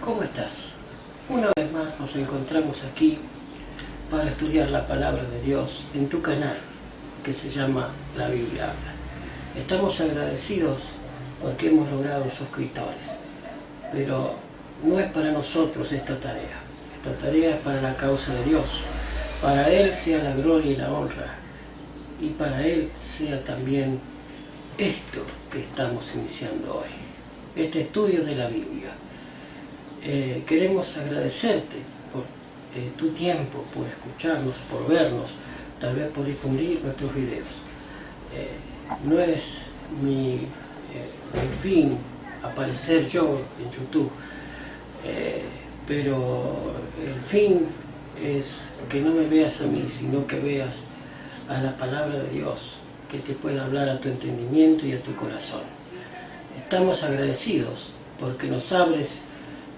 ¿Cómo estás? Una vez más nos encontramos aquí para estudiar la palabra de Dios en tu canal que se llama La Biblia Habla. Estamos agradecidos porque hemos logrado suscriptores, pero no es para nosotros esta tarea. Esta tarea es para la causa de Dios. Para Él sea la gloria y la honra, y para Él sea también esto que estamos iniciando hoy, este estudio de la Biblia. Queremos agradecerte por tu tiempo, por escucharnos, por vernos, tal vez por difundir nuestros videos. No es mi fin aparecer yo en YouTube, pero el fin es que no me veas a mí, sino que veas a la palabra de Dios, que te pueda hablar a tu entendimiento y a tu corazón. Estamos agradecidos porque nos abres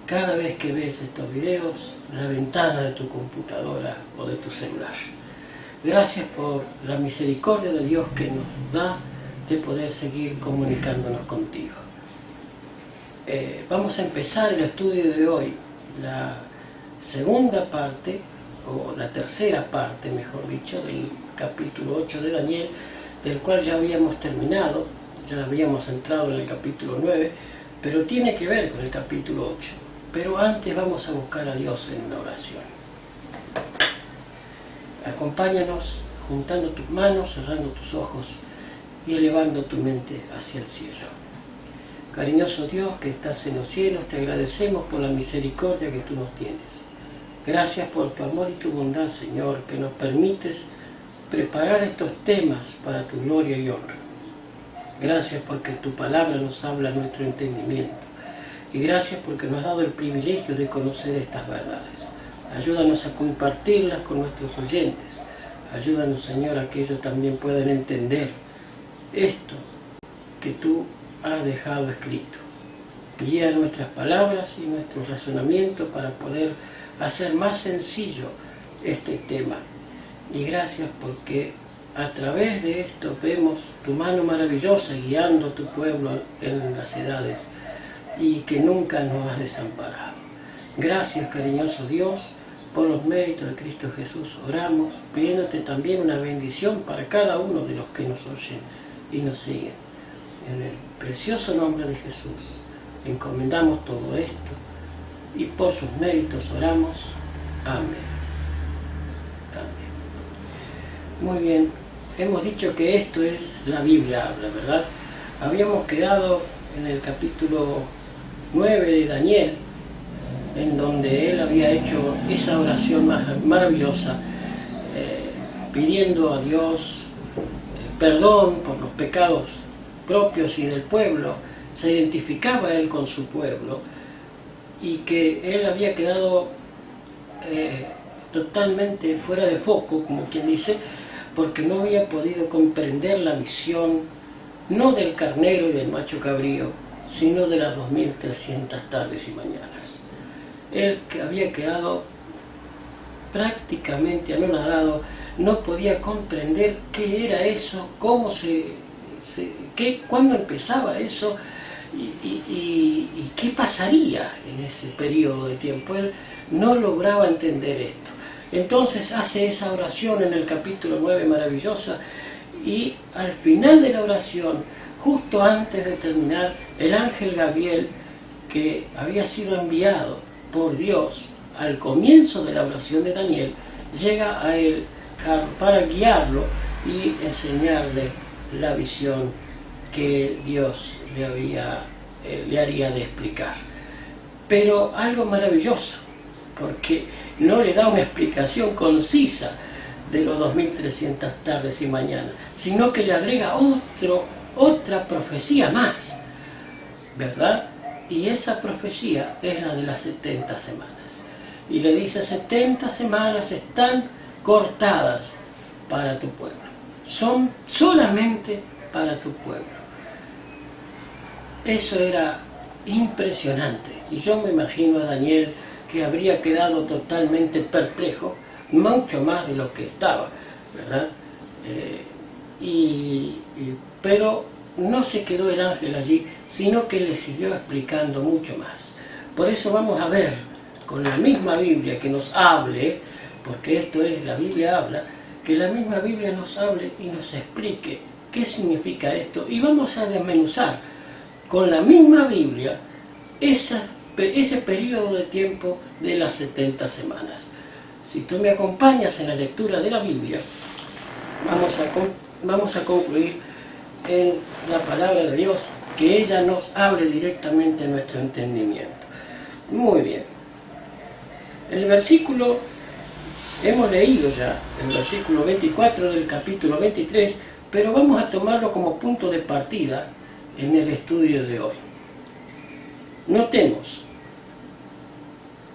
cada vez que ves estos videos la ventana de tu computadora o de tu celular. Gracias por la misericordia de Dios que nos da de poder seguir comunicándonos contigo. Vamos a empezar el estudio de hoy, la segunda parte, o la tercera parte, mejor dicho, del capítulo 8 de Daniel, del cual ya habíamos terminado, ya habíamos entrado en el capítulo 9, pero tiene que ver con el capítulo 8. Pero antes vamos a buscar a Dios en una oración. Acompáñanos juntando tus manos, cerrando tus ojos y elevando tu mente hacia el cielo. Cariñoso Dios que estás en los cielos, te agradecemos por la misericordia que tú nos tienes. Gracias por tu amor y tu bondad, Señor, que nos permites preparar estos temas para tu gloria y honra. Gracias porque tu palabra nos habla a nuestro entendimiento. Y gracias porque nos has dado el privilegio de conocer estas verdades. Ayúdanos a compartirlas con nuestros oyentes. Ayúdanos, Señor, a que ellos también puedan entender esto que tú has dejado escrito. Guía nuestras palabras y nuestro razonamiento para poder hacer más sencillo este tema. Y gracias porque a través de esto vemos tu mano maravillosa guiando a tu pueblo en las edades, y que nunca nos has desamparado. Gracias, cariñoso Dios, por los méritos de Cristo Jesús. Oramos pidiéndote también una bendición para cada uno de los que nos oyen y nos siguen. En el precioso nombre de Jesús encomendamos todo esto y por sus méritos oramos. Amén. Amén. Muy bien, hemos dicho que esto es la Biblia Habla, ¿verdad? Habíamos quedado en el capítulo 9 de Daniel, en donde él había hecho esa oración maravillosa, pidiendo a Dios perdón por los pecados propios y del pueblo. Se identificaba él con su pueblo y que él había quedado totalmente fuera de foco, como quien dice, porque no había podido comprender la visión no del carnero y del macho cabrío, sino de las 2300 tardes y mañanas. Él, que había quedado prácticamente anonadado, no podía comprender qué era eso, cómo cuándo empezaba eso y qué pasaría en ese periodo de tiempo. Él no lograba entender esto. Entonces hace esa oración en el capítulo 9 maravillosa, y al final de la oración, justo antes de terminar, el ángel Gabriel, que había sido enviado por Dios al comienzo de la oración de Daniel, llega a él para guiarlo y enseñarle la visión que Dios le haría de explicar. Pero algo maravilloso, porque no le da una explicación concisa de los 2300 tardes y mañanas, sino que le agrega otra profecía más, ¿verdad? Y esa profecía es la de las 70 semanas. Y le dice: 70 semanas están cortadas para tu pueblo. Son solamente para tu pueblo. Eso era impresionante. Y yo me imagino a Daniel, que habría quedado totalmente perplejo, mucho más de lo que estaba, ¿verdad? Pero no se quedó el ángel allí, sino que le siguió explicando mucho más. Por eso vamos a ver con la misma Biblia que nos hable, porque esto es, la Biblia habla, que la misma Biblia nos hable y nos explique qué significa esto. Y vamos a desmenuzar con la misma Biblia ese periodo de tiempo de las 70 semanas. Si tú me acompañas en la lectura de la Biblia, vamos a concluir en la palabra de Dios, que ella nos hable directamente a nuestro entendimiento. Muy bien. El versículo, hemos leído ya el versículo 24 del capítulo 23, pero vamos a tomarlo como punto de partida en el estudio de hoy. Notemos,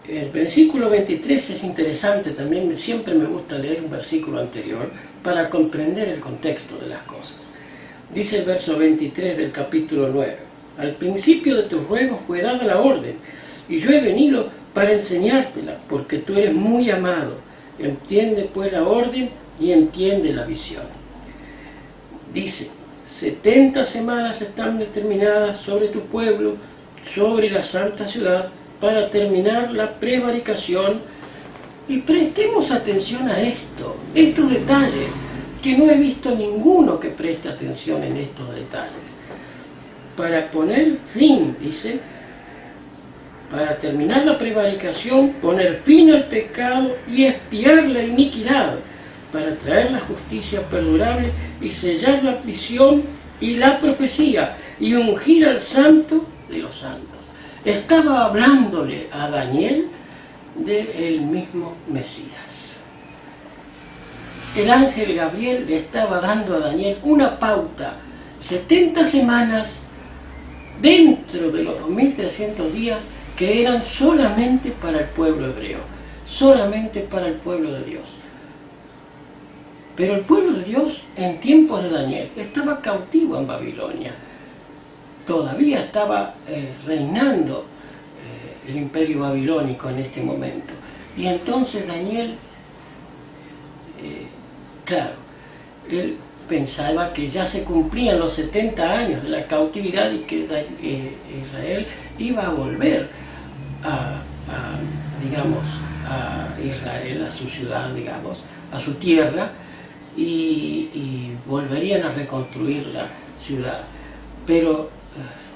el versículo 23 es interesante también, siempre me gusta leer un versículo anterior para comprender el contexto de las cosas. Dice el verso 23 del capítulo 9, al principio de tus ruegos fue dada la orden, y yo he venido para enseñártela, porque tú eres muy amado. Entiende pues la orden y entiende la visión. Dice, 70 semanas están determinadas sobre tu pueblo, sobre la santa ciudad, para terminar la prevaricación. Y prestemos atención a estos detalles, que no he visto ninguno que preste atención en estos detalles. Para poner fin, dice, para terminar la prevaricación, poner fin al pecado y expiar la iniquidad, para traer la justicia perdurable y sellar la visión y la profecía, y ungir al santo de los santos. Estaba hablándole a Daniel del mismo Mesías. El ángel Gabriel le estaba dando a Daniel una pauta, 70 semanas dentro de los 2300 días que eran solamente para el pueblo hebreo, solamente para el pueblo de Dios. Pero el pueblo de Dios en tiempos de Daniel estaba cautivo en Babilonia, todavía estaba reinando el imperio babilónico en este momento. Y entonces Daniel, claro, él pensaba que ya se cumplían los 70 años de la cautividad y que Israel iba a volver a Israel, a su ciudad, digamos, a su tierra, y volverían a reconstruir la ciudad. Pero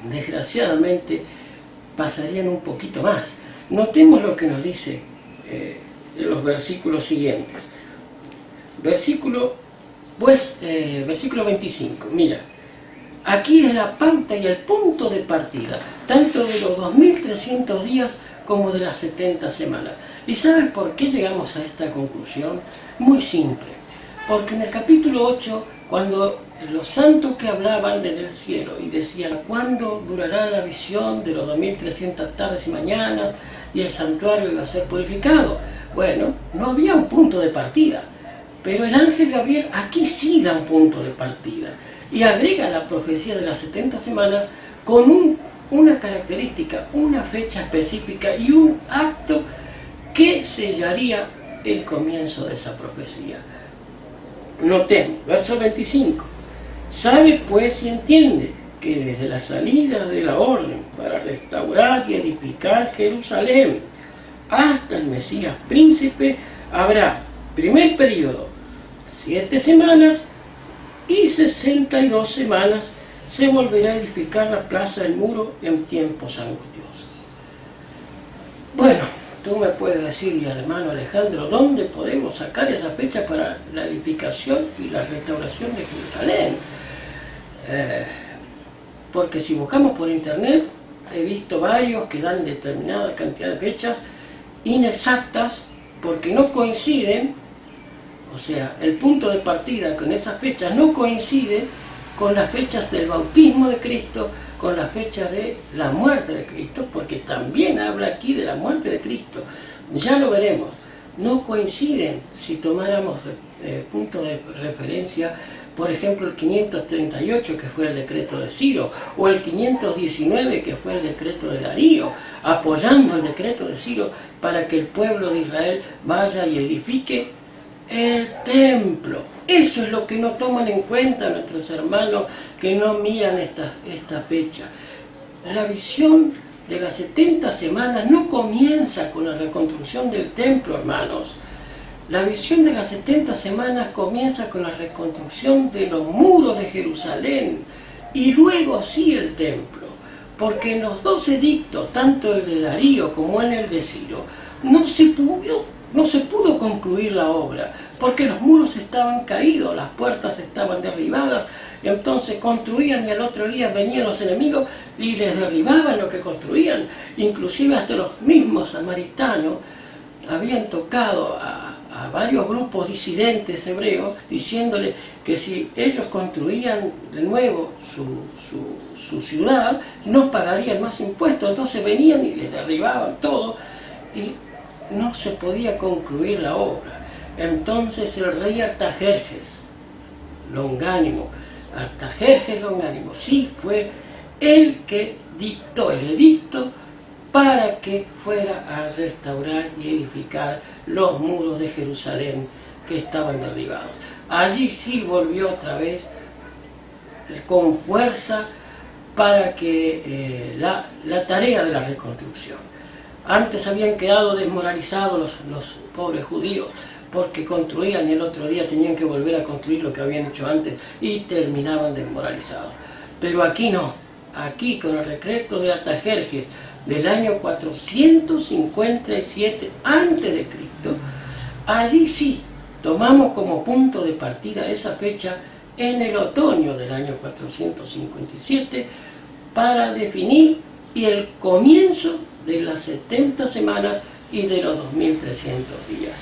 desgraciadamente pasarían un poquito más. Notemos lo que nos dice en los versículos siguientes. Versículo 25, mira, aquí es la pauta y el punto de partida, tanto de los 2300 días como de las 70 semanas. ¿Y sabes por qué llegamos a esta conclusión? Muy simple, porque en el capítulo 8, cuando los santos que hablaban en el cielo y decían, ¿cuándo durará la visión de los 2300 tardes y mañanas y el santuario iba a ser purificado? Bueno, no había un punto de partida. Pero el ángel Gabriel aquí sí da un punto de partida y agrega la profecía de las 70 semanas con una característica, una fecha específica y un acto que sellaría el comienzo de esa profecía. Notemos, verso 25. Sabe pues y entiende que desde la salida de la orden para restaurar y edificar Jerusalén hasta el Mesías príncipe habrá, primer periodo, 7 semanas, y 62 semanas se volverá a edificar la plaza del muro en tiempos angustiosos. Bueno, tú me puedes decir, hermano Alejandro, ¿dónde podemos sacar esa fecha para la edificación y la restauración de Jerusalén? Porque si buscamos por internet, he visto varios que dan determinada cantidad de fechas inexactas porque no coinciden. O sea, el punto de partida con esas fechas no coincide con las fechas del bautismo de Cristo, con las fechas de la muerte de Cristo, porque también habla aquí de la muerte de Cristo. Ya lo veremos. No coinciden si tomáramos punto de referencia, por ejemplo, el 538, que fue el decreto de Ciro, o el 519, que fue el decreto de Darío, apoyando el decreto de Ciro para que el pueblo de Israel vaya y edifique el templo. Eso es lo que no toman en cuenta nuestros hermanos que no miran esta fecha. La visión de las 70 semanas no comienza con la reconstrucción del templo, hermanos. La visión de las 70 semanas comienza con la reconstrucción de los muros de Jerusalén y luego sí el templo, porque en los dos edictos, tanto el de Darío como en el de Ciro, no se pudo concluir la obra, porque los muros estaban caídos, las puertas estaban derribadas, y entonces construían y al otro día venían los enemigos y les derribaban lo que construían. Inclusive hasta los mismos samaritanos habían tocado a varios grupos disidentes hebreos, diciéndole que si ellos construían de nuevo su ciudad, no pagarían más impuestos. Entonces venían y les derribaban todo, y no se podía concluir la obra. Entonces el rey Artajerjes Longánimo, sí fue el que dictó el edicto para que fuera a restaurar y edificar los muros de Jerusalén que estaban derribados. Allí sí volvió otra vez con fuerza para que la tarea de la reconstrucción. Antes habían quedado desmoralizados los pobres judíos, porque construían y el otro día tenían que volver a construir lo que habían hecho antes y terminaban desmoralizados. Pero aquí no, aquí con el decreto de Artajerjes del año 457 a.C., allí sí tomamos como punto de partida esa fecha en el otoño del año 457 para definir el comienzo de las 70 semanas y de los 2300 días.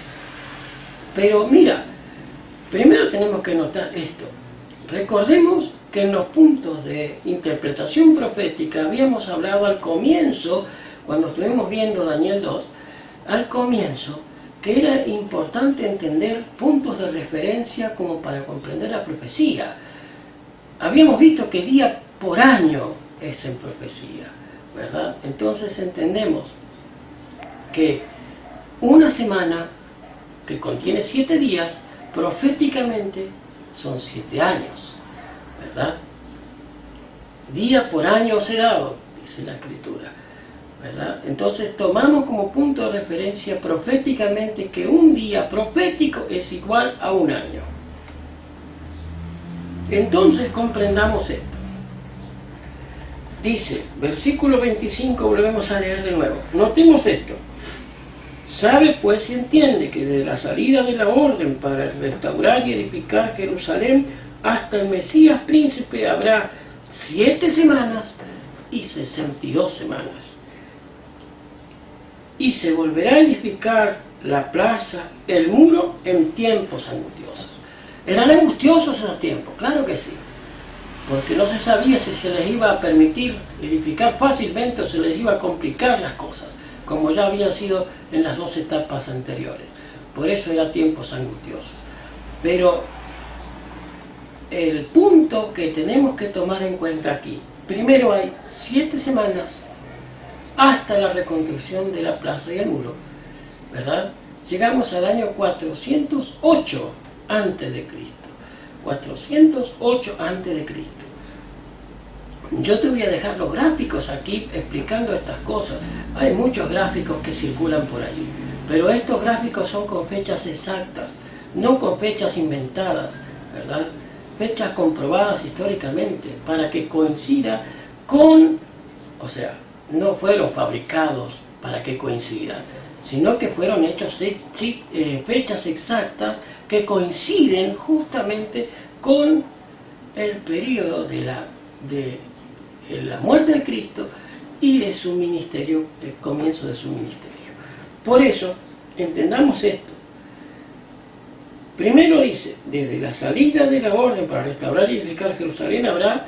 Pero mira, primero tenemos que notar esto. Recordemos que en los puntos de interpretación profética habíamos hablado al comienzo, cuando estuvimos viendo Daniel 2, al comienzo, que era importante entender puntos de referencia como para comprender la profecía. Habíamos visto que día por año es en profecía, ¿verdad? Entonces entendemos que una semana que contiene 7 días, proféticamente son 7 años, ¿verdad? Día por año será dado, dice la Escritura, ¿verdad? Entonces tomamos como punto de referencia proféticamente que un día profético es igual a un año. Entonces comprendamos esto. Dice, versículo 25, volvemos a leer de nuevo. Notemos esto. Sabe pues y entiende que desde la salida de la orden para restaurar y edificar Jerusalén hasta el Mesías príncipe habrá 7 semanas y 62 semanas. Y se volverá a edificar la plaza, el muro, en tiempos angustiosos. ¿Eran angustiosos esos tiempos? Claro que sí. Porque no se sabía si se les iba a permitir edificar fácilmente o se les iba a complicar las cosas, como ya había sido en las 2 etapas anteriores. Por eso eran tiempos angustiosos. Pero el punto que tenemos que tomar en cuenta aquí, primero hay 7 semanas hasta la reconstrucción de la plaza y el muro, ¿verdad? Llegamos al año 408 a.C. 408 a.C. Yo te voy a dejar los gráficos aquí explicando estas cosas. Hay muchos gráficos que circulan por allí, pero estos gráficos son con fechas exactas, no con fechas inventadas, ¿verdad? Fechas comprobadas históricamente para que coincida con, o sea, no fueron fabricados para que coincidan, sino que fueron hechos fechas exactas que coinciden justamente con el periodo de la muerte de Cristo y de su ministerio, el comienzo de su ministerio. Por eso, entendamos esto. Primero dice, desde la salida de la orden para restaurar y edificar Jerusalén habrá,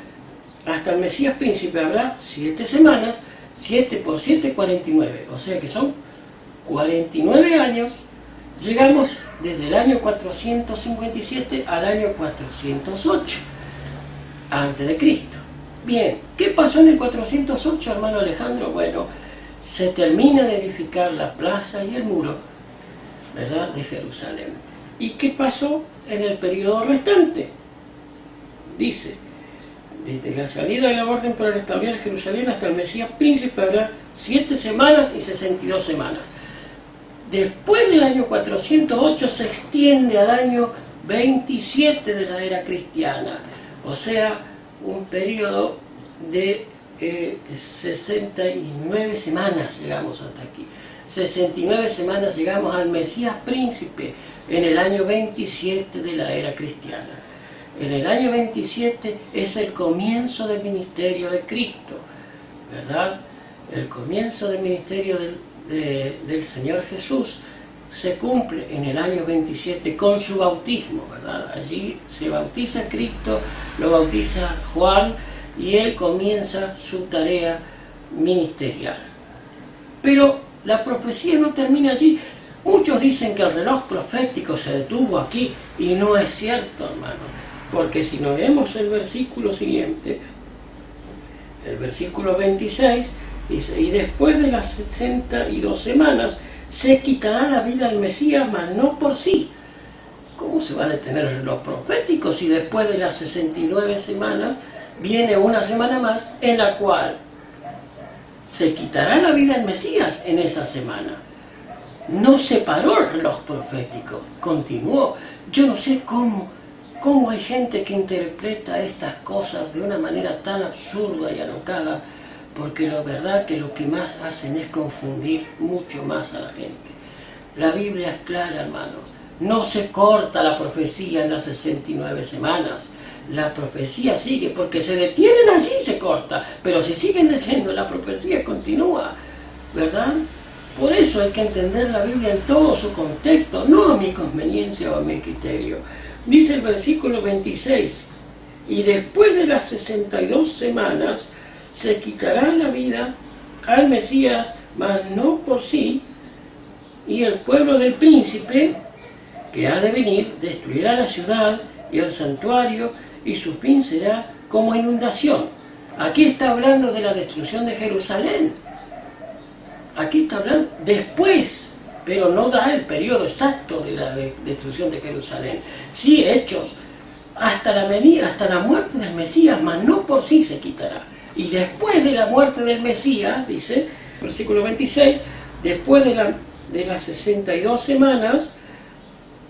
hasta el Mesías príncipe habrá 7 semanas, 7 por 7, 49, o sea que son 49 años. Llegamos desde el año 457 al año 408 antes de Cristo. Bien, ¿qué pasó en el 408, hermano Alejandro? Bueno, se termina de edificar la plaza y el muro, ¿verdad?, de Jerusalén. ¿Y qué pasó en el periodo restante? Dice, Desde la salida de la orden para restaurar Jerusalén hasta el Mesías príncipe habrá 7 semanas y 62 semanas. Después del año 408 se extiende al año 27 de la era cristiana, o sea, un periodo de 69 semanas llegamos hasta aquí. 69 semanas llegamos al Mesías príncipe en el año 27 de la era cristiana. En el año 27 es el comienzo del ministerio de Cristo, ¿verdad? El comienzo del ministerio del Señor Jesús se cumple en el año 27 con su bautismo, ¿verdad? Allí se bautiza Cristo, lo bautiza Juan y él comienza su tarea ministerial. Pero la profecía no termina allí. Muchos dicen que el reloj profético se detuvo aquí y no es cierto, hermano, porque si no leemos el versículo siguiente, el versículo 26, dice: y después de las 62 semanas se quitará la vida al Mesías, mas no por sí. ¿Cómo se va a detener el reloj profético si después de las 69 semanas viene una semana más en la cual se quitará la vida al Mesías en esa semana? No se paró el reloj profético, continuó. Yo no sé cómo hay gente que interpreta estas cosas de una manera tan absurda y alocada, porque la verdad que lo que más hacen es confundir mucho más a la gente. La Biblia es clara, hermanos. No se corta la profecía en las 69 semanas. La profecía sigue, porque se detienen allí y se corta, pero si siguen leyendo, la profecía continúa, ¿verdad? Por eso hay que entender la Biblia en todo su contexto, no a mi conveniencia o a mi criterio. Dice el versículo 26, y después de las 62 semanas se quitará la vida al Mesías, mas no por sí, y el pueblo del príncipe que ha de venir destruirá la ciudad y el santuario, y su fin será como inundación. Aquí está hablando de la destrucción de Jerusalén. Aquí está hablando después, pero no da el periodo exacto de la destrucción de Jerusalén. Sí, Hechos, hasta la muerte del Mesías, mas no por sí se quitará. Y después de la muerte del Mesías, dice, versículo 26, después de las 62 semanas,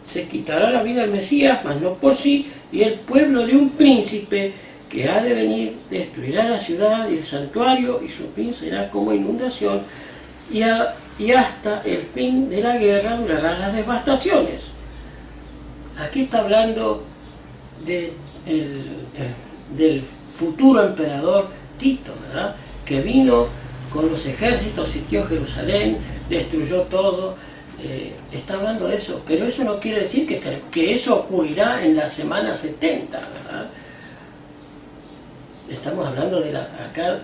se quitará la vida al Mesías, mas no por sí, y el pueblo de un príncipe que ha de venir destruirá la ciudad y el santuario, y su fin será como inundación, y hasta el fin de la guerra durarán las devastaciones. Aquí está hablando del futuro emperador Tito, ¿verdad? Que vino con los ejércitos, sitió Jerusalén, destruyó todo. Está hablando de eso, pero eso no quiere decir que eso ocurrirá en la semana 70, ¿verdad? Estamos hablando acá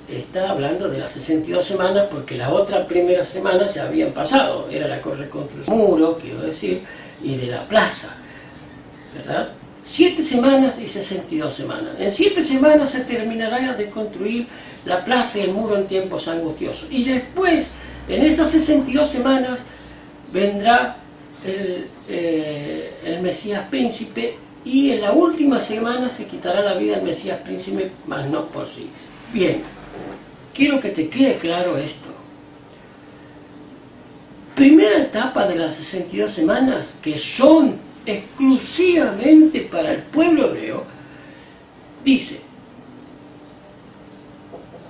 está hablando de las 62 semanas, porque las otras primeras semanas ya habían pasado, era la reconstrucción del muro, quiero decir, y de la plaza, ¿verdad? 7 semanas y 62 semanas. En 7 semanas se terminará de construir la plaza y el muro en tiempos angustiosos. Y después, en esas 62 semanas, vendrá el Mesías príncipe, y en la última semana se quitará la vida al Mesías príncipe, mas no por sí. Bien, quiero que te quede claro esto. Primera etapa de las 62 semanas, que son exclusivamente para el pueblo hebreo, dice: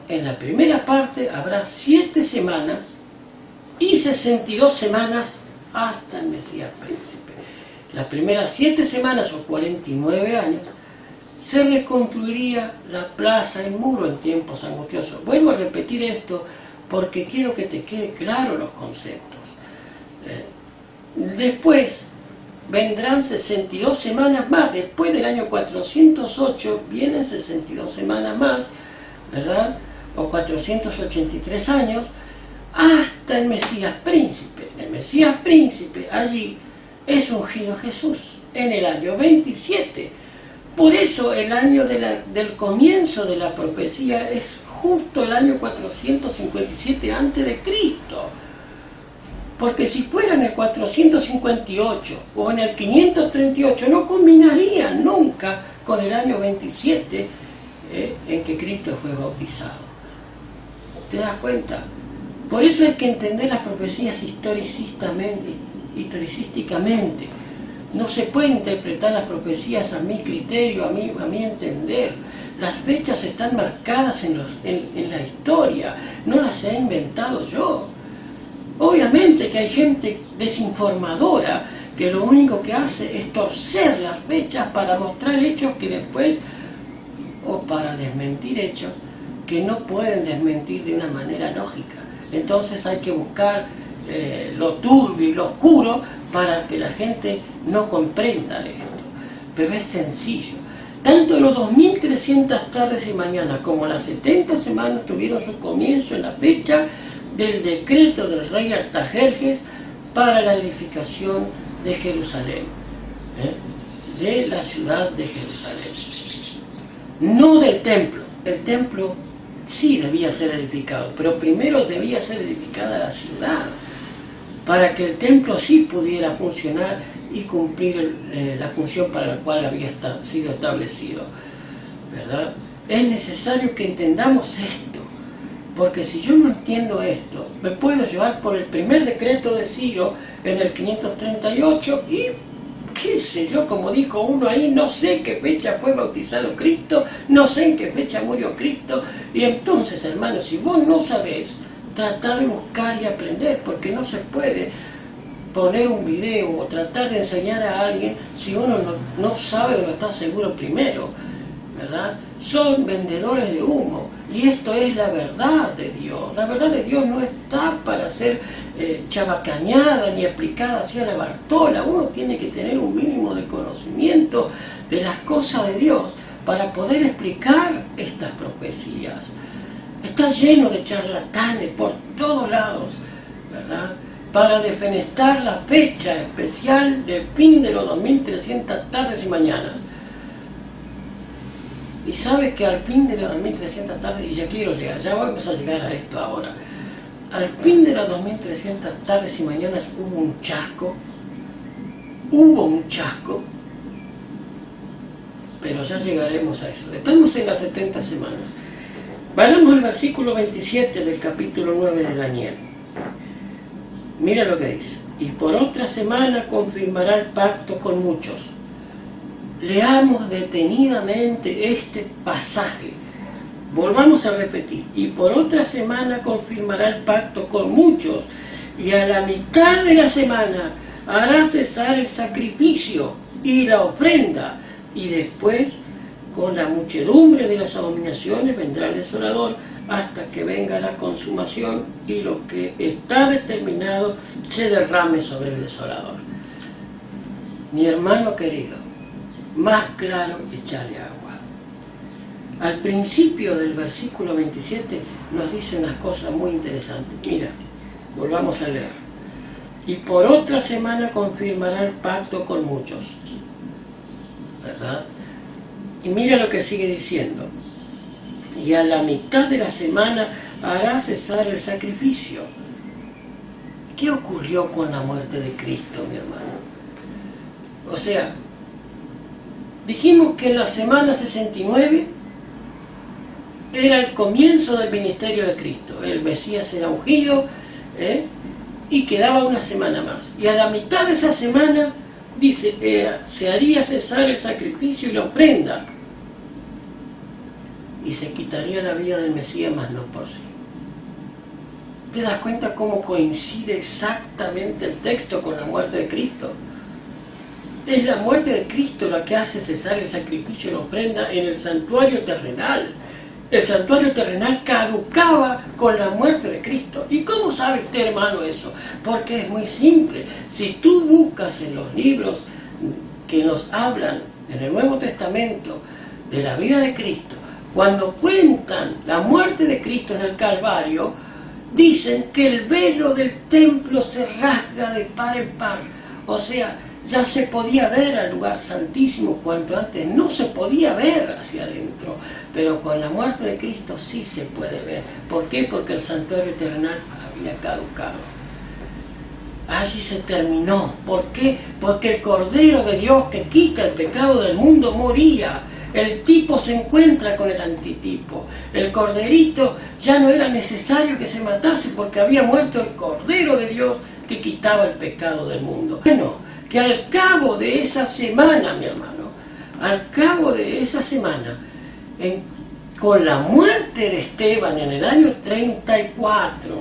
en la primera parte habrá 7 semanas y 62 semanas hasta el Mesías príncipe. Las primeras 7 semanas o 49 años se reconstruiría la plaza, el muro en tiempos angustiosos. Vuelvo a repetir esto porque quiero que te quede claro los conceptos. Después vendrán 62 semanas más. Después del año 408 vienen 62 semanas más, ¿verdad? O 483 años, hasta el Mesías príncipe. El Mesías príncipe allí es ungido Jesús en el año 27. Por eso el año del comienzo de la profecía es justo el año 457 a.C. Porque si fuera en el 458 o en el 538 no combinaría nunca con el año 27 en que Cristo fue bautizado. ¿Te das cuenta? Por eso hay que entender las profecías historicísticamente. No se puede interpretar las profecías a mi criterio, a mi entender. Las fechas están marcadas en la historia, no las he inventado yo. Obviamente que hay gente desinformadora que lo único que hace es torcer las fechas para mostrar hechos que después, o para desmentir hechos que no pueden desmentir de una manera lógica. Entonces hay que buscar lo turbio y lo oscuro para que la gente no comprenda esto. Pero es sencillo. Tanto los 2300 tardes y mañanas como las 70 semanas tuvieron su comienzo en la fecha del decreto del rey Artajerjes para la edificación de Jerusalén, de la ciudad de Jerusalén. No del templo. El templo sí debía ser edificado, pero primero debía ser edificada la ciudad, para que el templo sí pudiera funcionar y cumplir la función para la cual había sido establecido, ¿verdad? Es necesario que entendamos esto, porque si yo no entiendo esto, me puedo llevar por el primer decreto de Ciro en el 538 y qué sé yo, como dijo uno ahí, no sé en qué fecha fue bautizado Cristo, no sé en qué fecha murió Cristo. Y entonces, hermanos, si vos no sabés, tratá de buscar y aprender, porque no se puede poner un video o tratar de enseñar a alguien si uno no sabe o no está seguro primero, ¿verdad? Son vendedores de humo, y esto es la verdad de Dios. La verdad de Dios no está para ser chabacaneada ni aplicada así a la Bartola. Uno tiene que tener un mínimo de conocimiento de las cosas de Dios para poder explicar estas profecías. Está lleno de charlatanes por todos lados, ¿verdad? Para defenestrar la fecha especial del fin de los 2300 tardes y mañanas. Y sabes que al fin de las 2300 tardes, y ya quiero llegar, ya vamos a llegar a esto ahora, al fin de las 2300 tardes y mañanas hubo un chasco, pero ya llegaremos a eso. Estamos en las 70 semanas. Vayamos al versículo 27 del capítulo 9 de Daniel. Mira lo que dice: y por otra semana confirmará el pacto con muchos. Leamos detenidamente este pasaje. Volvamos a repetir. Y por otra semana confirmará el pacto con muchos, y a la mitad de la semana hará cesar el sacrificio y la ofrenda, y después, con la muchedumbre de las abominaciones, vendrá el desolador, hasta que venga la consumación y lo que está determinado se derrame sobre el desolador. Mi hermano querido, más claro echarle agua. Al principio del versículo 27 nos dice unas cosas muy interesantes. Mira, volvamos a leer. Y por otra semana confirmará el pacto con muchos, ¿verdad? Y mira lo que sigue diciendo. Y a la mitad de la semana hará cesar el sacrificio. ¿Qué ocurrió con la muerte de Cristo, mi hermano? O sea, dijimos que en la semana 69 era el comienzo del ministerio de Cristo. El Mesías era ungido, y quedaba una semana más. Y a la mitad de esa semana, dice, se haría cesar el sacrificio y la ofrenda, y se quitaría la vida del Mesías, mas no por sí. ¿Te das cuenta cómo coincide exactamente el texto con la muerte de Cristo? Es la muerte de Cristo la que hace cesar el sacrificio y la ofrenda en el santuario terrenal. El santuario terrenal caducaba con la muerte de Cristo. ¿Y cómo sabe usted, hermano, eso? Porque es muy simple. Si tú buscas en los libros que nos hablan en el Nuevo Testamento de la vida de Cristo, cuando cuentan la muerte de Cristo en el Calvario, dicen que el velo del templo se rasga de par en par. O sea, ya se podía ver al lugar santísimo cuanto antes no se podía ver hacia adentro. Pero con la muerte de Cristo sí se puede ver. ¿Por qué? Porque el santuario terrenal había caducado. Allí se terminó. ¿Por qué? Porque el Cordero de Dios que quita el pecado del mundo moría. El tipo se encuentra con el antitipo. El corderito ya no era necesario que se matase porque había muerto el Cordero de Dios que quitaba el pecado del mundo. Bueno, que al cabo de esa semana, mi hermano, al cabo de esa semana, con la muerte de Esteban en el año 34,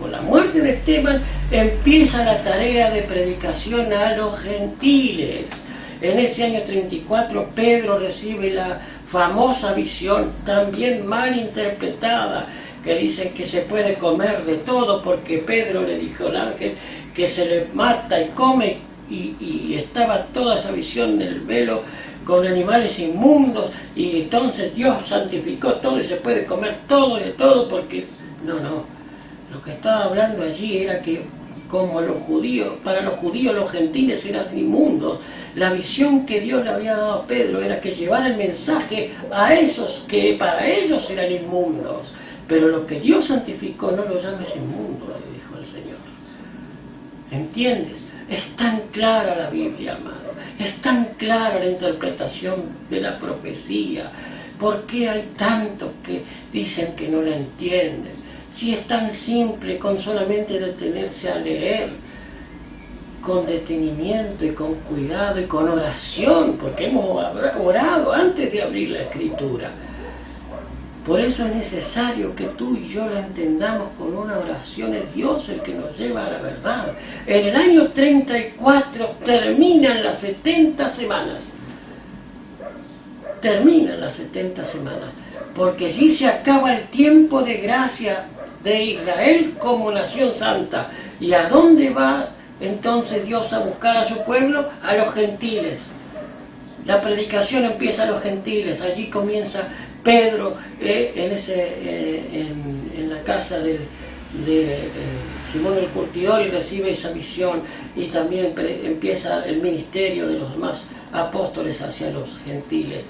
con la muerte de Esteban, empieza la tarea de predicación a los gentiles. En ese año 34, Pedro recibe la famosa visión, también mal interpretada, que dicen que se puede comer de todo, porque Pedro le dijo al ángel que se le mata y come, y estaba toda esa visión del velo con animales inmundos, y entonces Dios santificó todo y se puede comer todo y de todo, porque no, lo que estaba hablando allí era que como los judíos, para los judíos los gentiles eran inmundos. La visión que Dios le había dado a Pedro era que llevara el mensaje a esos que para ellos eran inmundos, pero lo que Dios santificó no lo llames inmundo, le dijo el Señor. ¿Entiendes? Es tan clara la Biblia, amado, es tan clara la interpretación de la profecía. ¿Por qué hay tantos que dicen que no la entienden? Si es tan simple con solamente detenerse a leer, con detenimiento y con cuidado y con oración, porque hemos orado antes de abrir la Escritura. Por eso es necesario que tú y yo la entendamos con una oración. Es Dios el que nos lleva a la verdad. En el año 34 terminan las 70 semanas. Terminan las 70 semanas, porque allí se acaba el tiempo de gracia de Israel como nación santa. ¿Y a dónde va entonces Dios a buscar a su pueblo? A los gentiles. La predicación empieza a los gentiles. Allí comienza Pedro en la casa de Simón el Curtidor, y recibe esa visión, y también empieza el ministerio de los demás apóstoles hacia los gentiles.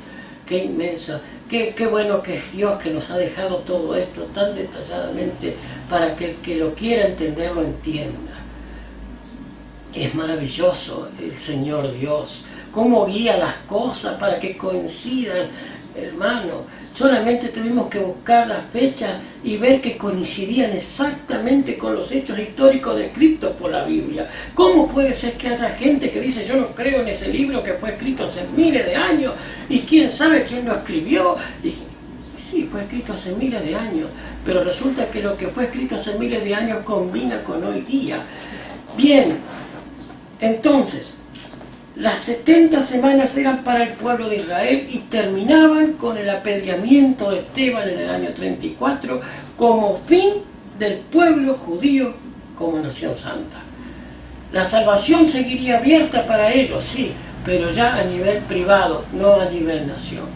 Qué inmensa, qué bueno que es Dios que nos ha dejado todo esto tan detalladamente para que el que lo quiera entender lo entienda. Es maravilloso el Señor Dios, cómo guía las cosas para que coincidan, hermano. Solamente tuvimos que buscar las fechas y ver que coincidían exactamente con los hechos históricos descritos por la Biblia. ¿Cómo puede ser que haya gente que dice yo no creo en ese libro que fue escrito hace miles de años y quién sabe quién lo escribió? Y sí, fue escrito hace miles de años, pero resulta que lo que fue escrito hace miles de años combina con hoy día. Bien, entonces, las 70 semanas eran para el pueblo de Israel y terminaban con el apedreamiento de Esteban en el año 34 como fin del pueblo judío como nación santa. La salvación seguiría abierta para ellos, sí, pero ya a nivel privado, no a nivel nación.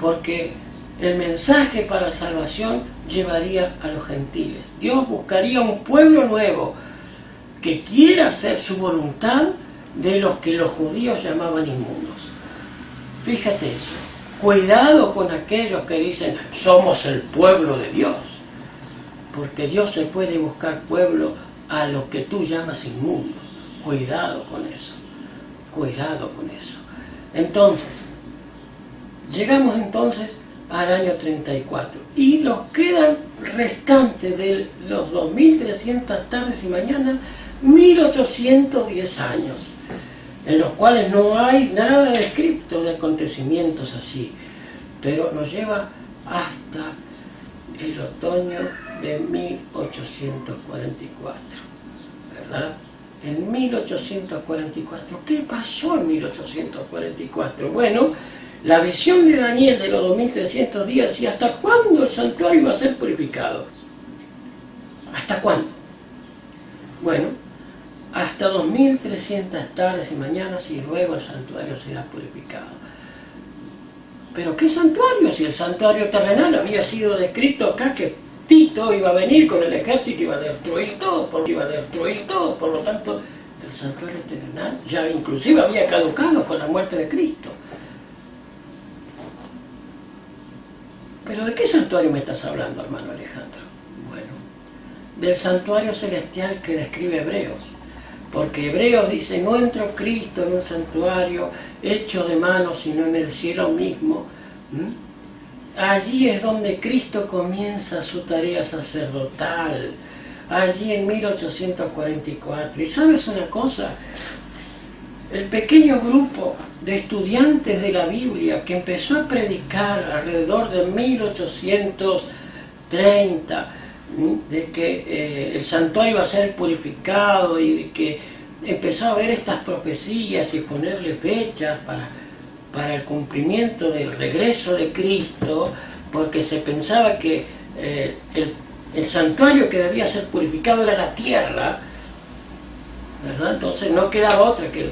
Porque el mensaje para salvación llevaría a los gentiles. Dios buscaría un pueblo nuevo que quiera hacer su voluntad de los que los judíos llamaban inmundos. Fíjate eso. Cuidado con aquellos que dicen somos el pueblo de Dios, porque Dios se puede buscar pueblo a los que tú llamas inmundos. Cuidado con eso. Cuidado con eso. Entonces, llegamos entonces al año 34 y nos quedan restantes de los 2300 tardes y mañanas 1810 años, en los cuales no hay nada descrito de acontecimientos así, pero nos lleva hasta el otoño de 1844, ¿verdad? En 1844, ¿qué pasó en 1844? Bueno, la visión de Daniel de los 2300 días decía ¿hasta cuándo el santuario iba a ser purificado? ¿Hasta cuándo? Bueno, hasta 2300 tardes y mañanas y luego el santuario será purificado. ¿Pero qué santuario? Si el santuario terrenal había sido descrito acá que Tito iba a venir con el ejército y iba a destruir todo, por lo tanto el santuario terrenal ya inclusive había caducado con la muerte de Cristo. ¿Pero de qué santuario me estás hablando, hermano Alejandro? Bueno, del santuario celestial que describe Hebreos, porque Hebreos dice, no entró Cristo en un santuario hecho de manos, sino en el cielo mismo. Allí es donde Cristo comienza su tarea sacerdotal, allí en 1844. Y ¿sabes una cosa? El pequeño grupo de estudiantes de la Biblia que empezó a predicar alrededor de 1830, de que el santuario iba a ser purificado y de que empezó a ver estas profecías y ponerle fechas para el cumplimiento del regreso de Cristo, porque se pensaba que el santuario que debía ser purificado era la tierra, ¿verdad? Entonces no quedaba otra que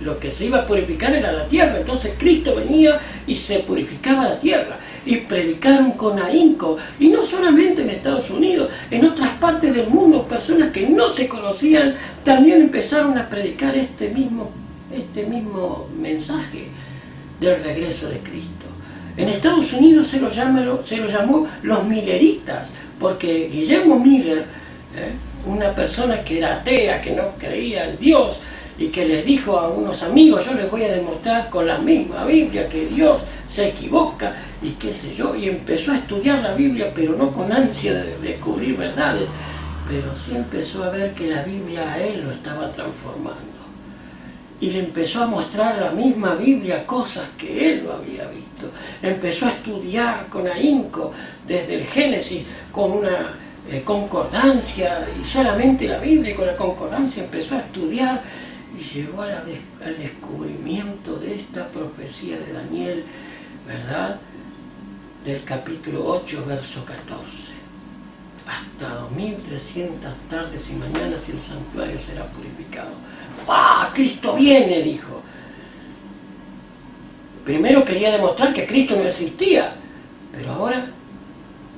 lo que se iba a purificar era la tierra. Entonces Cristo venía y se purificaba la tierra. Y predicaron con ahínco. Y no solamente en Estados Unidos, en otras partes del mundo, personas que no se conocían también empezaron a predicar este mismo mensaje del regreso de Cristo. En Estados Unidos se lo llamó los milleritas, porque Guillermo Miller, una persona que era atea, que no creía en Dios, y que les dijo a unos amigos, yo les voy a demostrar con la misma Biblia que Dios se equivoca, y qué sé yo, y empezó a estudiar la Biblia, pero no con ansia de descubrir verdades, pero sí empezó a ver que la Biblia a él lo estaba transformando. Y le empezó a mostrar la misma Biblia cosas que él no había visto. Empezó a estudiar con ahínco desde el Génesis, con una concordancia, y solamente la Biblia, y con la concordancia empezó a estudiar, y llegó al descubrimiento de esta profecía de Daniel, ¿verdad? Del capítulo 8, verso 14. Hasta 2300 tardes y mañanas y el santuario será purificado. ¡Ah! Cristo viene, dijo. Primero quería demostrar que Cristo no existía, pero ahora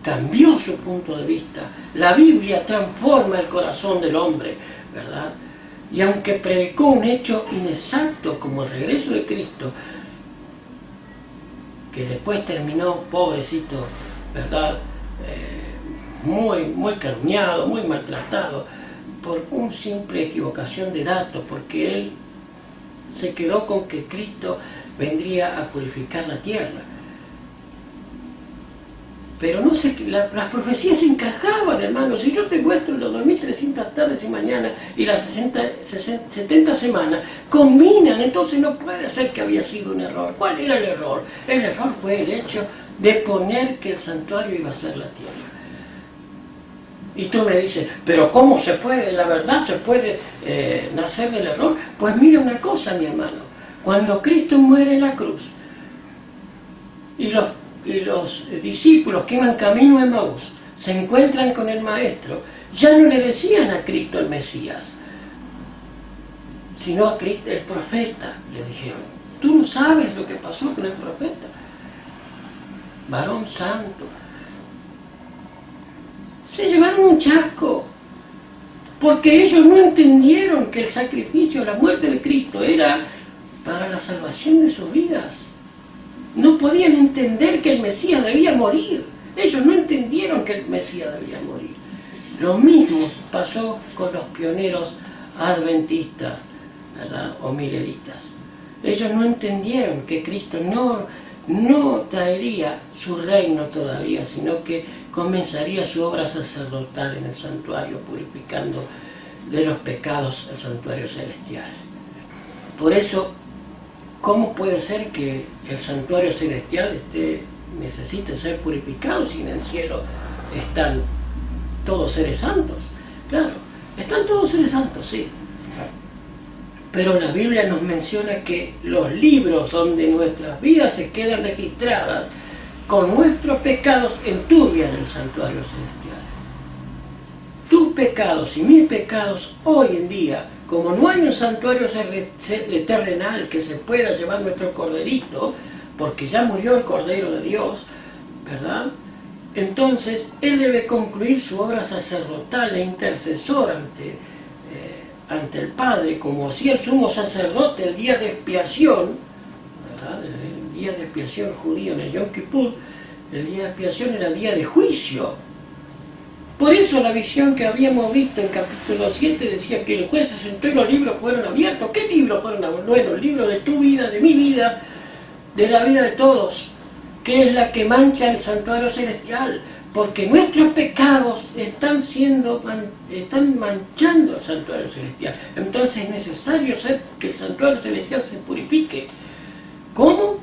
cambió su punto de vista. La Biblia transforma el corazón del hombre, ¿verdad? Y aunque predicó un hecho inexacto como el regreso de Cristo, que después terminó, pobrecito, ¿verdad? Muy calumniado, muy maltratado, por una simple equivocación de datos, porque él se quedó con que Cristo vendría a purificar la tierra. Pero no sé, las profecías encajaban, hermanos. Si yo te muestro los 2300 tardes y mañanas y las 70 semanas, combinan, entonces no puede ser que había sido un error. ¿Cuál era el error? El error fue el hecho de poner que el santuario iba a ser la tierra. Y tú me dices, pero ¿cómo se puede? ¿La verdad se puede nacer del error? Pues mira una cosa, mi hermano. Cuando Cristo muere en la cruz y los discípulos que iban camino a Emaús se encuentran con el Maestro, ya no le decían a Cristo el Mesías, sino a Cristo el profeta, le dijeron. Tú no sabes lo que pasó con el profeta, varón santo. Se llevaron un chasco, porque ellos no entendieron que el sacrificio, la muerte de Cristo era para la salvación de sus vidas. No podían entender que el Mesías debía morir. Ellos no entendieron que el Mesías debía morir. Lo mismo pasó con los pioneros adventistas, ¿verdad? O mileritas. Ellos no entendieron que Cristo no traería su reino todavía, sino que comenzaría su obra sacerdotal en el santuario, purificando de los pecados el santuario celestial. Por eso, ¿cómo puede ser que el santuario celestial necesite ser purificado si en el cielo están todos seres santos? Claro, están todos seres santos, sí. Pero la Biblia nos menciona que los libros donde nuestras vidas se quedan registradas con nuestros pecados enturbian el santuario celestial. Tus pecados y mis pecados hoy en día, como no hay un santuario terrenal que se pueda llevar nuestro corderito, porque ya murió el Cordero de Dios, ¿verdad? Entonces, Él debe concluir su obra sacerdotal e intercesor ante el Padre, como hacía el sumo sacerdote el día de expiación, ¿verdad? El día de expiación judío en el Yom Kippur, el día de expiación era el día de juicio, Por eso la visión que habíamos visto en capítulo 7 decía que el juez se sentó y los libros fueron abiertos. ¿Qué libros fueron abiertos? Bueno, el libro de tu vida, de mi vida, de la vida de todos, que es la que mancha el santuario celestial, porque nuestros pecados están manchando el santuario celestial. Entonces es necesario hacer que el santuario celestial se purifique. ¿Cómo?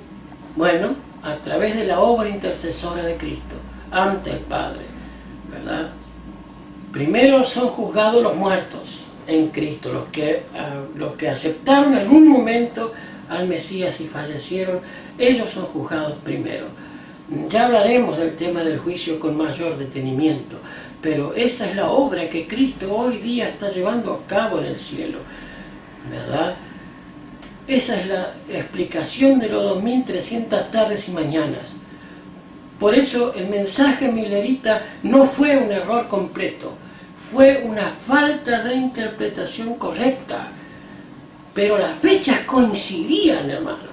Bueno, a través de la obra intercesora de Cristo ante el Padre, ¿verdad? Primero son juzgados los muertos en Cristo, los que aceptaron en algún momento al Mesías y fallecieron, ellos son juzgados primero. Ya hablaremos del tema del juicio con mayor detenimiento, pero esa es la obra que Cristo hoy día está llevando a cabo en el cielo, ¿verdad? Esa es la explicación de los 2300 tardes y mañanas. Por eso el mensaje milerita no fue un error completo, fue una falta de interpretación correcta, pero las fechas coincidían, hermano.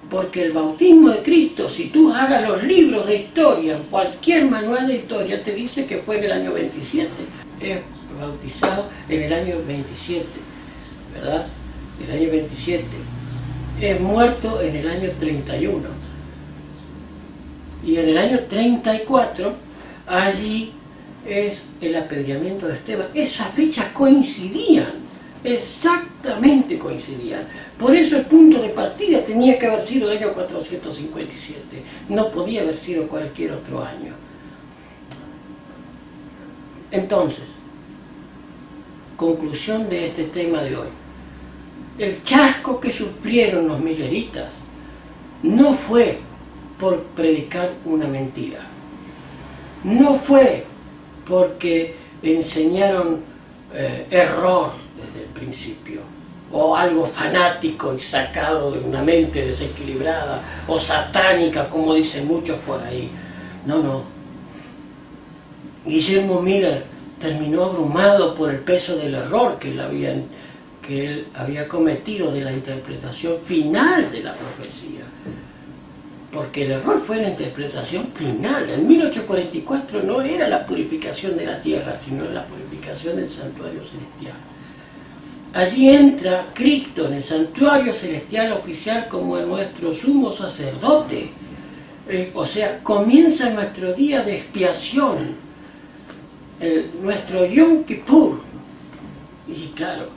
Porque el bautismo de Cristo, si tú hagas los libros de historia, cualquier manual de historia te dice que fue en el año 27. Es bautizado en el año 27, ¿verdad? El año 27. Es muerto en el año 31. Y en el año 34, allí es el apedreamiento de Esteban. Esas fechas coincidían, exactamente coincidían. Por eso el punto de partida tenía que haber sido el año 457. No podía haber sido cualquier otro año. Entonces, conclusión de este tema de hoy. El chasco que sufrieron los mileritas no fue por predicar una mentira. No fue porque enseñaron error desde el principio, o algo fanático y sacado de una mente desequilibrada, o satánica, como dicen muchos por ahí. No, no. Guillermo Miller terminó abrumado por el peso del error que él había cometido de la interpretación final de la profecía. Porque el error fue la interpretación final. En 1844 no era la purificación de la tierra, sino la purificación del santuario celestial. Allí entra Cristo en el santuario celestial oficial como nuestro sumo sacerdote. O sea, comienza nuestro día de expiación, nuestro Yom Kippur. Y claro,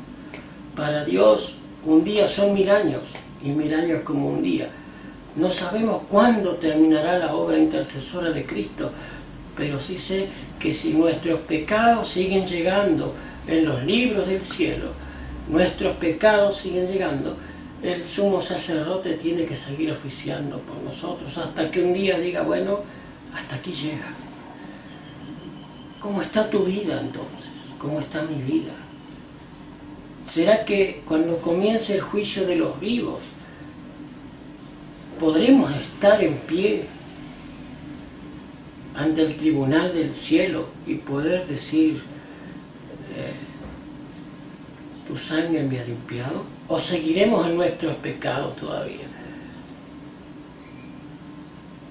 para Dios un día son 1000 años, y 1000 años como un día. No sabemos cuándo terminará la obra intercesora de Cristo, pero sí sé que si nuestros pecados siguen llegando en los libros del cielo, nuestros pecados siguen llegando, el sumo sacerdote tiene que seguir oficiando por nosotros hasta que un día diga, bueno, hasta aquí llega. ¿Cómo está tu vida entonces? ¿Cómo está mi vida? ¿Será que cuando comience el juicio de los vivos, podremos estar en pie ante el tribunal del cielo y poder decir, tu sangre me ha limpiado? ¿O seguiremos en nuestros pecados todavía?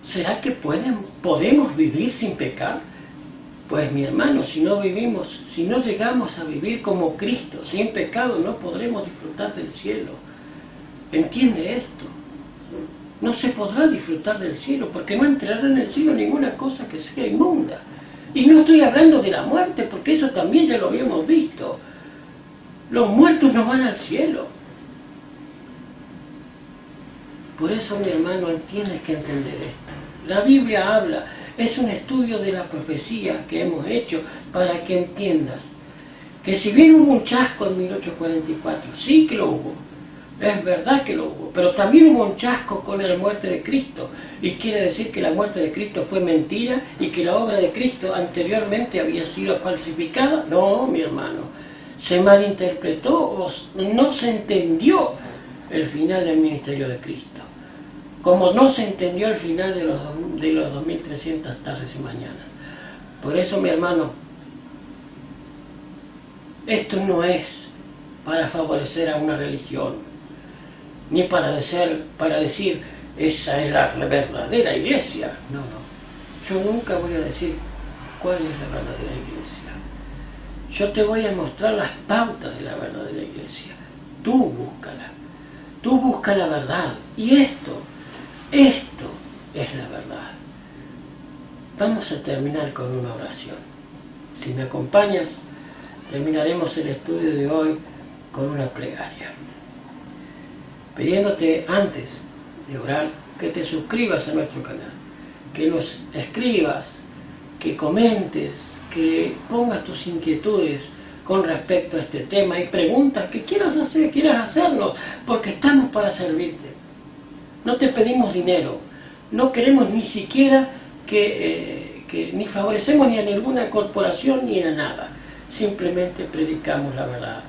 ¿Será que podemos vivir sin pecar? Pues mi hermano, si no llegamos a vivir como Cristo, sin pecado, no podremos disfrutar del cielo. ¿Entiende esto? No se podrá disfrutar del cielo, porque no entrará en el cielo ninguna cosa que sea inmunda. Y no estoy hablando de la muerte, porque eso también ya lo habíamos visto. Los muertos no van al cielo. Por eso, mi hermano, tienes que entender esto. La Biblia habla, es un estudio de la profecía que hemos hecho para que entiendas que si bien hubo un chasco en 1844, sí que lo hubo, es verdad que lo hubo, pero también hubo un chasco con la muerte de Cristo, y quiere decir que la muerte de Cristo fue mentira y que la obra de Cristo anteriormente había sido falsificada. No, mi hermano, se malinterpretó o no se entendió el final del ministerio de Cristo, como no se entendió el final de los 2300 tardes y mañanas. Por eso, mi hermano, esto no es para favorecer a una religión, ni para decir, esa es la verdadera iglesia. No, no. Yo nunca voy a decir cuál es la verdadera iglesia. Yo te voy a mostrar las pautas de la verdadera iglesia. Tú búscala. Tú busca la verdad. Y esto es la verdad. Vamos a terminar con una oración. Si me acompañas, terminaremos el estudio de hoy con una plegaria. Pidiéndote antes de orar que te suscribas a nuestro canal, que nos escribas, que comentes, que pongas tus inquietudes con respecto a este tema y preguntas que quieras hacernos, porque estamos para servirte. No te pedimos dinero, no queremos ni siquiera que ni favorecemos ni a ninguna corporación ni a nada. Simplemente predicamos la verdad,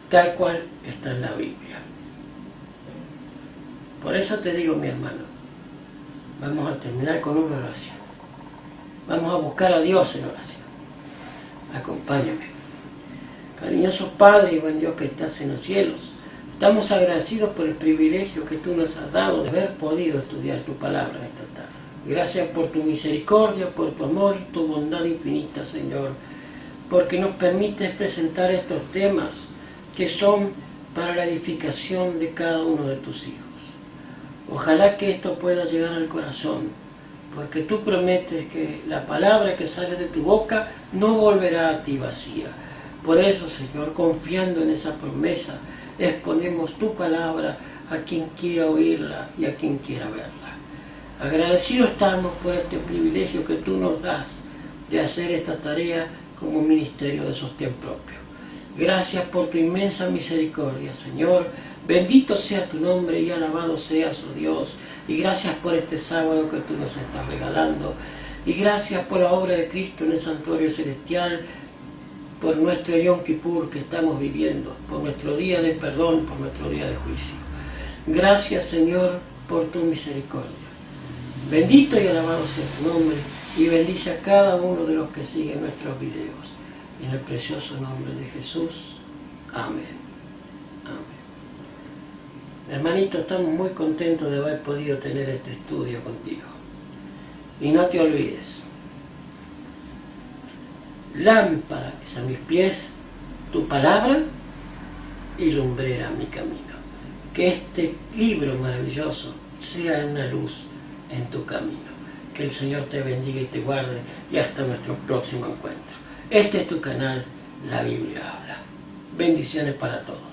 tal cual está en la Biblia. Por eso te digo, mi hermano, vamos a terminar con una oración. Vamos a buscar a Dios en oración. Acompáñame. Cariñoso Padre y buen Dios que estás en los cielos, estamos agradecidos por el privilegio que tú nos has dado de haber podido estudiar tu palabra esta tarde. Gracias por tu misericordia, por tu amor y tu bondad infinita, Señor, porque nos permites presentar estos temas que son para la edificación de cada uno de tus hijos. Ojalá que esto pueda llegar al corazón, porque tú prometes que la palabra que sale de tu boca no volverá a ti vacía. Por eso, Señor, confiando en esa promesa, exponemos tu palabra a quien quiera oírla y a quien quiera verla. Agradecidos estamos por este privilegio que tú nos das de hacer esta tarea como ministerio de sostén propio. Gracias por tu inmensa misericordia, Señor. Bendito sea tu nombre y alabado seas, oh Dios. Y gracias por este sábado que tú nos estás regalando. Y gracias por la obra de Cristo en el santuario celestial, por nuestro Yom Kippur que estamos viviendo, por nuestro día de perdón, por nuestro día de juicio. Gracias, Señor, por tu misericordia. Bendito y alabado sea tu nombre, y bendice a cada uno de los que siguen nuestros videos. En el precioso nombre de Jesús. Amén. Amén. Hermanito, estamos muy contentos de haber podido tener este estudio contigo. Y no te olvides, lámpara es a mis pies tu palabra y lumbrera mi camino. Que este libro maravilloso sea una luz en tu camino. Que el Señor te bendiga y te guarde, y hasta nuestro próximo encuentro. Este es tu canal, La Biblia Habla. Bendiciones para todos.